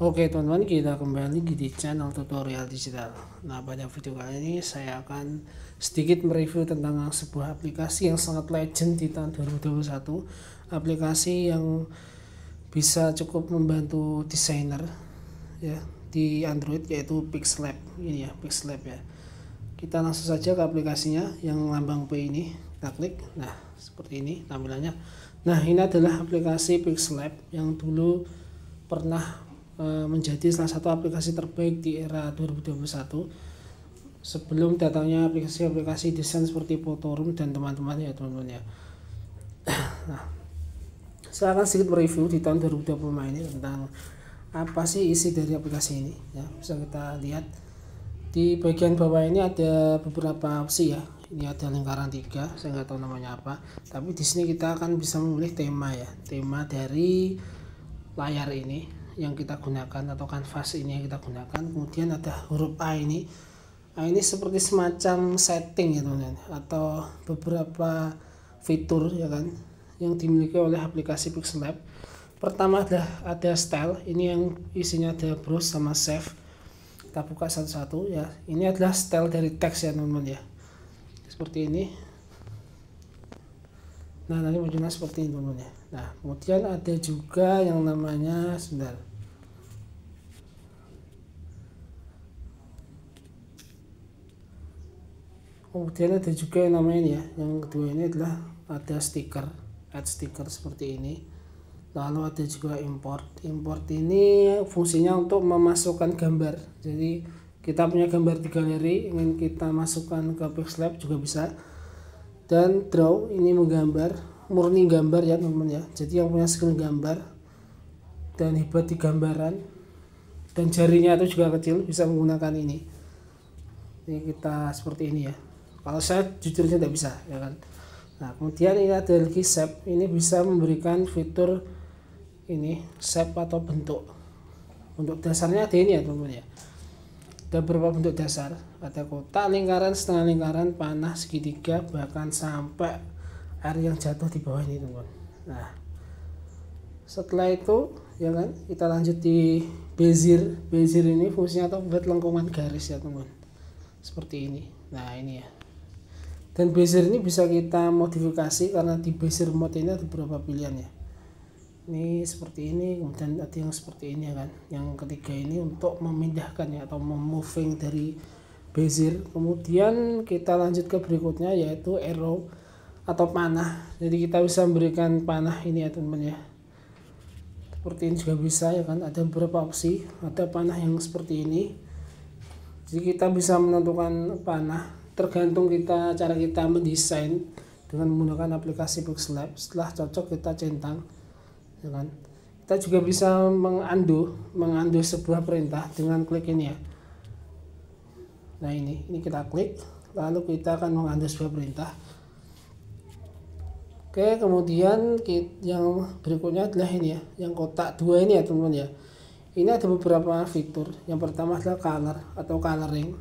Oke teman-teman, kita kembali di channel tutorial digital. Nah, pada video kali ini saya akan sedikit mereview tentang sebuah aplikasi yang sangat legend di tahun 2021. Aplikasi yang bisa cukup membantu desainer ya di Android, yaitu Pixlab. Ini ya, Pixlab ya. Kita langsung saja ke aplikasinya yang lambang P ini. Kita klik. Nah, seperti ini tampilannya. Nah, ini adalah aplikasi Pixlab yang dulu pernah menjadi salah satu aplikasi terbaik di era 2021 sebelum datangnya aplikasi-aplikasi desain seperti Photoroom dan teman-teman ya teman-teman ya. Nah, saya akan sedikit mereview di tahun 2025 ini tentang apa sih isi dari aplikasi ini ya. Bisa kita lihat di bagian bawah ini ada beberapa opsi ya. Ini ada lingkaran 3, saya nggak tahu namanya apa, tapi di sini kita akan bisa memilih tema ya, tema dari layar ini yang kita gunakan atau kanvas ini yang kita gunakan. Kemudian ada huruf A ini. A ini seperti semacam setting ya teman-teman, atau beberapa fitur ya kan yang dimiliki oleh aplikasi Pixlab. Pertama adalah ada style, ini yang isinya ada browse sama save. Kita buka satu-satu ya. Ini adalah style dari teks ya teman-teman ya, seperti ini. Nah, nanti munculnya seperti ini teman-teman ya. Nah, kemudian ada juga yang namanya sebentar. Kemudian ada juga yang namanya ini ya. Yang kedua ini adalah ada stiker, add stiker seperti ini. Lalu ada juga import. Import ini fungsinya untuk memasukkan gambar. Jadi kita punya gambar di galeri, ingin kita masukkan ke Pixlab juga bisa. Dan draw ini menggambar, murni gambar ya teman-teman ya. Jadi yang punya skill gambar dan hebat di gambaran dan jarinya itu juga kecil bisa menggunakan ini. Ini kita seperti ini ya. Kalau saya jujur tidak bisa ya kan. Nah, kemudian ini ada lagi shape. Ini bisa memberikan fitur ini shape atau bentuk. Untuk dasarnya ada ini ya teman-teman ya. Ada beberapa bentuk dasar, ada kotak, lingkaran, setengah lingkaran, panah, segitiga, bahkan sampai air yang jatuh di bawah ini teman-teman. Nah, setelah itu ya kan kita lanjut di bezier. Bezier ini fungsinya atau buat lengkungan garis ya teman-teman, seperti ini. Nah, ini ya. Dan bezier ini bisa kita modifikasi karena di bezier mode ini ada beberapa pilihan ya. Ini seperti ini, kemudian ada yang seperti ini ya kan. Yang ketiga ini untuk memindahkan ya atau memoving dari bezier. Kemudian kita lanjut ke berikutnya yaitu arrow atau panah. Jadi kita bisa memberikan panah ini ya teman-teman ya. Seperti ini juga bisa ya kan. Ada beberapa opsi. Ada panah yang seperti ini. Jadi kita bisa menentukan panah tergantung cara kita mendesain dengan menggunakan aplikasi Pixlab. Setelah cocok kita centang. Ya kan? Kita juga bisa mengundo sebuah perintah dengan klik ini ya. Nah, ini kita klik, lalu kita akan mengundo sebuah perintah. Oke, kemudian yang berikutnya adalah ini ya, yang kotak 2 ini ya teman-teman ya. Ini ada beberapa fitur. Yang pertama adalah color atau coloring.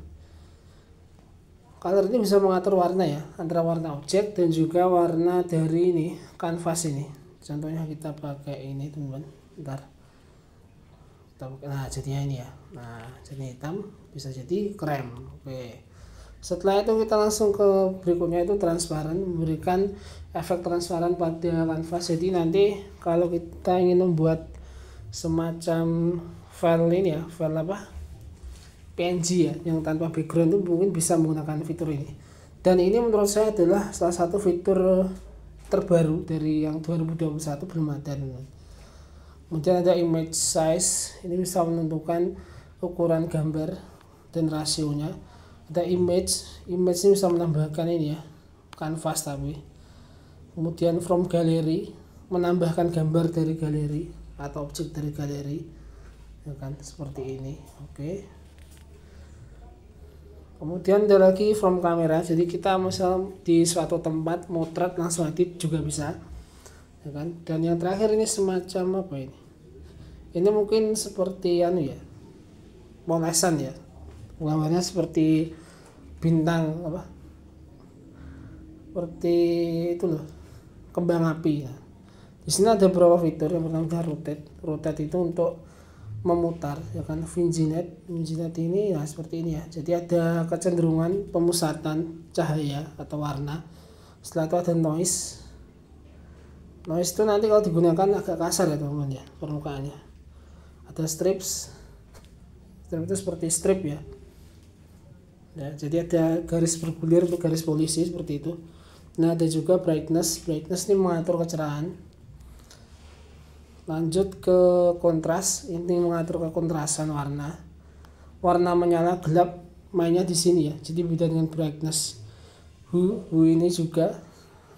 Color ini bisa mengatur warna ya, antara warna objek dan juga warna dari ini kanvas ini. Contohnya kita pakai ini teman-teman. Bentar. Nah, jadinya ini ya. Nah, jadi hitam, bisa jadi krem. Oke. Setelah itu kita langsung ke berikutnya itu transparan, memberikan efek transparan pada kanvas. Jadi nanti kalau kita ingin membuat semacam file ini ya, file apa? PNG ya, yang tanpa background itu mungkin bisa menggunakan fitur ini. Dan ini menurut saya adalah salah satu fitur terbaru dari yang 2021, belum ada. Kemudian ada image size, ini bisa menentukan ukuran gambar dan rasionya. Ada image ini bisa menambahkan ini ya, kanvas tapi. Kemudian from gallery, menambahkan gambar dari galeri atau objek dari galeri ya kan, seperti ini. Oke. Kemudian ada lagi from kamera, jadi kita misal di suatu tempat motret langsung edit juga bisa ya kan. Dan yang terakhir ini semacam apa ini mungkin seperti ya, polesan ya, gambarnya seperti bintang apa, seperti itu loh, kembang api ya. Di sini ada beberapa fitur. Yang pertama adalah rotate itu untuk memutar ya kan. Vignette ini ya seperti ini ya, jadi ada kecenderungan pemusatan cahaya atau warna. Setelah itu ada noise itu nanti kalau digunakan agak kasar ya teman-teman ya permukaannya. Ada strip itu seperti strip ya, jadi ada garis bergulir untuk garis polisi seperti itu. Nah ada juga brightness ini mengatur kecerahan. Lanjut ke kontras, ini mengatur kekontrasan warna menyala gelap mainnya di sini ya, jadi beda dengan brightness. Hue ini juga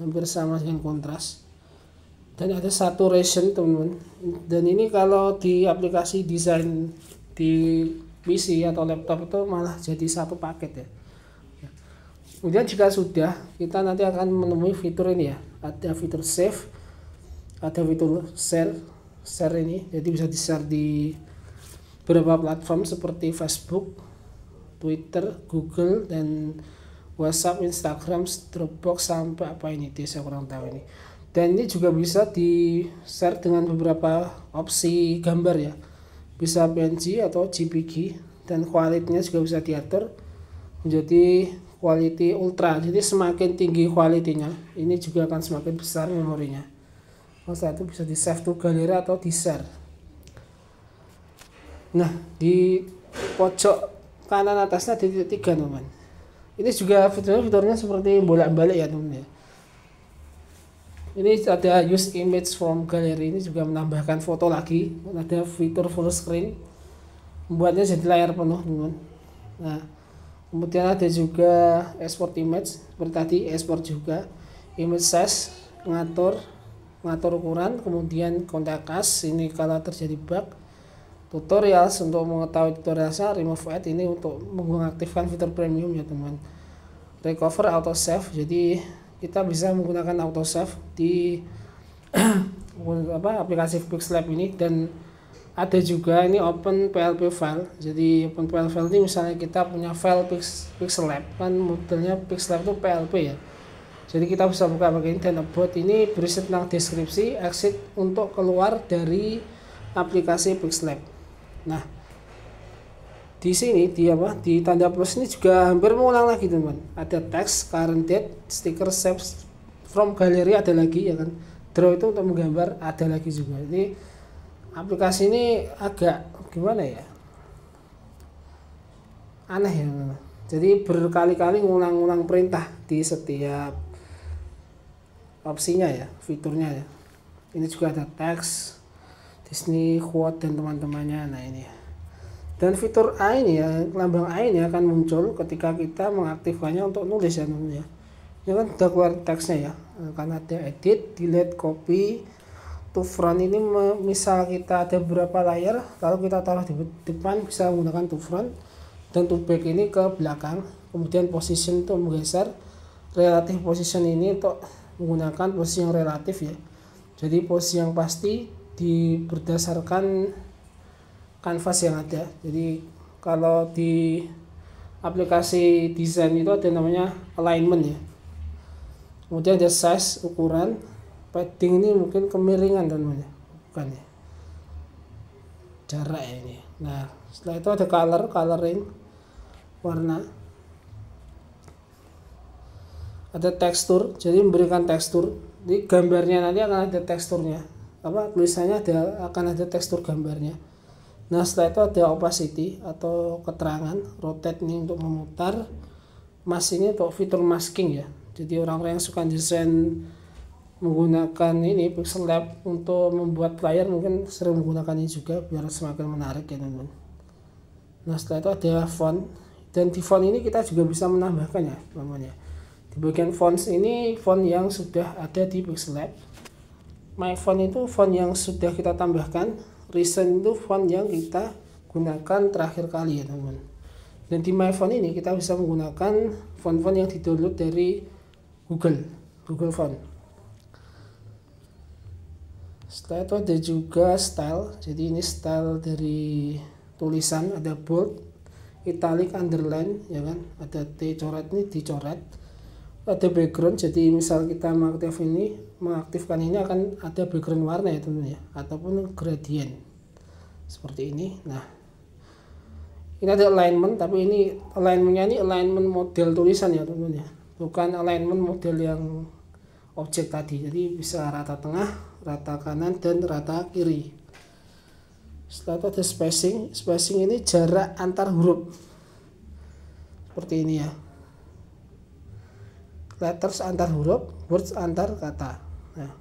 hampir sama dengan kontras. Dan ada saturation teman-teman, dan ini kalau di aplikasi desain di PC atau laptop itu malah jadi satu paket ya. Kemudian jika sudah, kita nanti akan menemui fitur ini ya, ada fitur save, ada fitur share ini, jadi bisa di share di beberapa platform seperti Facebook, Twitter, Google, dan WhatsApp, Instagram, Dropbox, sampai apa ini saya kurang tahu ini. Dan ini juga bisa di share dengan beberapa opsi gambar ya, bisa PNG atau JPG, dan kualitinya juga bisa diatur menjadi quality ultra, jadi semakin tinggi kualitinya ini juga akan semakin besar memorinya. Setelah itu bisa di save to galeri atau di share. Nah di pojok kanan atasnya di titik 3 teman, ini juga fiturnya seperti bolak-balik ya teman ya. Ini ada use image from gallery, ini juga menambahkan foto lagi. Ada fitur full screen, membuatnya jadi layar penuh teman. Nah kemudian ada juga export image seperti tadi, export juga image size, mengatur ukuran, kemudian kontak us ini kalau terjadi bug, tutorials untuk mengetahui tutorialnya, remove ad ini untuk mengaktifkan fitur premium ya teman. Recover auto save, jadi kita bisa menggunakan auto save di aplikasi Pixlab ini. Dan ada juga ini open PLP file, jadi open PLP file ini misalnya kita punya file Pixlab, kan modelnya Pixlab itu PLP ya, jadi kita bisa buka bagian ini. Dan about ini berisi tentang deskripsi, exit untuk keluar dari aplikasi Pixlab. Nah di sini di tanda plus ini juga hampir mengulang lagi teman, ada teks, current date, stiker, save from gallery ada lagi ya kan, draw itu untuk menggambar ada lagi juga. Jadi aplikasi ini agak gimana ya, aneh ya teman. Jadi berkali-kali ngulang-ngulang perintah di setiap opsinya ya, fiturnya ya. Ini juga ada teks, Disney, quote, dan teman-temannya. Nah ini ya. Dan fitur A ini ya, lambang A ini akan muncul ketika kita mengaktifkannya untuk nulis ya teman ya. Ini kan udah keluar teksnya ya, karena ada edit, delete, copy. To front ini misal kita ada beberapa layar, lalu kita taruh di depan bisa menggunakan to front, dan to back ini ke belakang. Kemudian position untuk menggeser, relative position ini untuk menggunakan posisi yang relatif ya, jadi posisi yang pasti berdasarkan kanvas yang ada. Jadi kalau di aplikasi desain itu ada namanya alignment ya. Kemudian ada size, ukuran, padding ini mungkin kemiringan teman-teman, bukan ya, jarak ya ini. Nah setelah itu ada coloring, warna, ada tekstur, jadi memberikan tekstur. Di gambarnya nanti akan ada teksturnya, tulisannya akan ada tekstur gambarnya. Nah setelah itu ada opacity atau keterangan, rotate ini untuk memutar, mask ini untuk fitur masking ya. Jadi orang-orang yang suka desain menggunakan ini Pixlab untuk membuat layar mungkin sering menggunakan ini juga biar semakin menarik ya teman-teman. Nah setelah itu ada font, dan di font ini kita juga bisa menambahkannya teman-teman ya. Di bagian fonts ini font yang sudah ada di Pixlab. My font itu font yang sudah kita tambahkan. Recent itu font yang kita gunakan terakhir kali ya teman-teman. Dan di My Font ini kita bisa menggunakan font-font yang didownload dari Google Font. Setelah itu ada juga style, jadi ini style dari tulisan, ada bold, italic, underline ya kan, ada T coret ini dicoret, ada background, jadi misal kita mengaktifkan ini akan ada background warna ya teman-teman ya, ataupun gradient. seperti ini. Nah, ini ada alignment, tapi ini alignmentnya ini alignment model tulisan ya teman-teman ya, bukan alignment model yang objek tadi. Jadi bisa rata tengah, rata kanan, dan rata kiri. Setelah itu ada spacing ini jarak antar huruf seperti ini ya, letters antar huruf, words antar kata. Nah,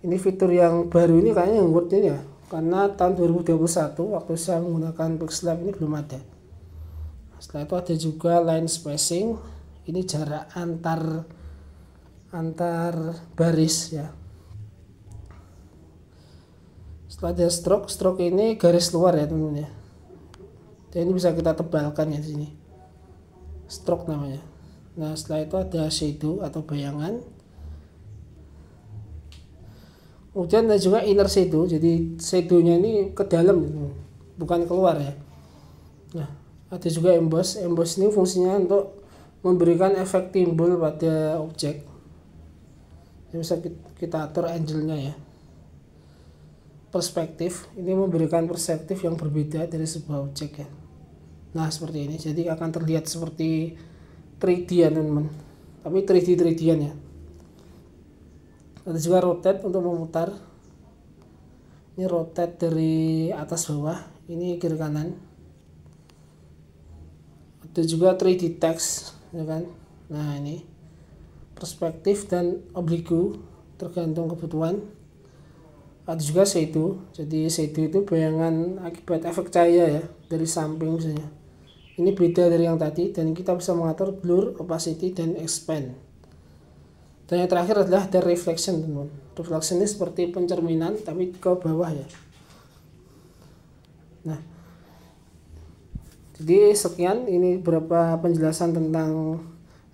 ini fitur yang baru ini kayaknya yang word ini ya, karena tahun 2021 waktu saya menggunakan Pixlab ini belum ada. Setelah itu ada juga line spacing, ini jarak antar baris ya. Setelah ada stroke ini garis luar ya teman-teman ya. Dan ini bisa kita tebalkan ya di sini. Stroke namanya. Nah, setelah itu ada shadow atau bayangan. Kemudian ada juga inner shadow, jadi shadownya ini ke dalam bukan keluar ya. Nah, ada juga emboss ini fungsinya untuk memberikan efek timbul pada objek. Ini bisa kita atur angle-nya ya. Perspektif ini memberikan perspektif yang berbeda dari sebuah objek ya. Nah, seperti ini, jadi akan terlihat seperti 3D ya teman-teman, tapi 3D-an ya. Ada juga rotate untuk memutar. Ini rotate dari atas bawah, ini kiri kanan. Ada juga 3D text ya kan. Nah, ini perspektif dan oblique tergantung kebutuhan. Ada juga shadow, jadi shadow itu bayangan akibat efek cahaya ya dari samping misalnya. Ini beda dari yang tadi, dan kita bisa mengatur blur, opacity, dan expand. Dan yang terakhir adalah ada reflection teman-teman. Reflection ini seperti pencerminan tapi ke bawah ya. Nah, jadi sekian ini beberapa penjelasan tentang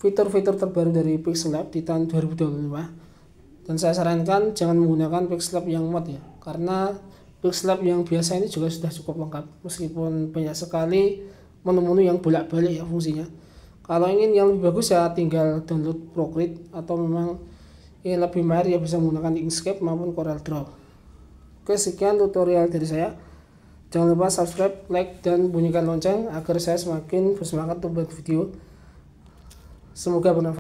fitur-fitur terbaru dari Pixlab di tahun 2025. Dan saya sarankan jangan menggunakan Pixlab yang mod ya, karena Pixlab yang biasa ini juga sudah cukup lengkap, meskipun banyak sekali menu-menu yang bolak-balik ya fungsinya. Kalau ingin yang lebih bagus ya tinggal download Procreate, atau memang ingin lebih mahir ya bisa menggunakan Inkscape maupun CorelDRAW. Oke, sekian tutorial dari saya. Jangan lupa subscribe, like, dan bunyikan lonceng agar saya semakin bersemangat untuk membuat video. Semoga bermanfaat.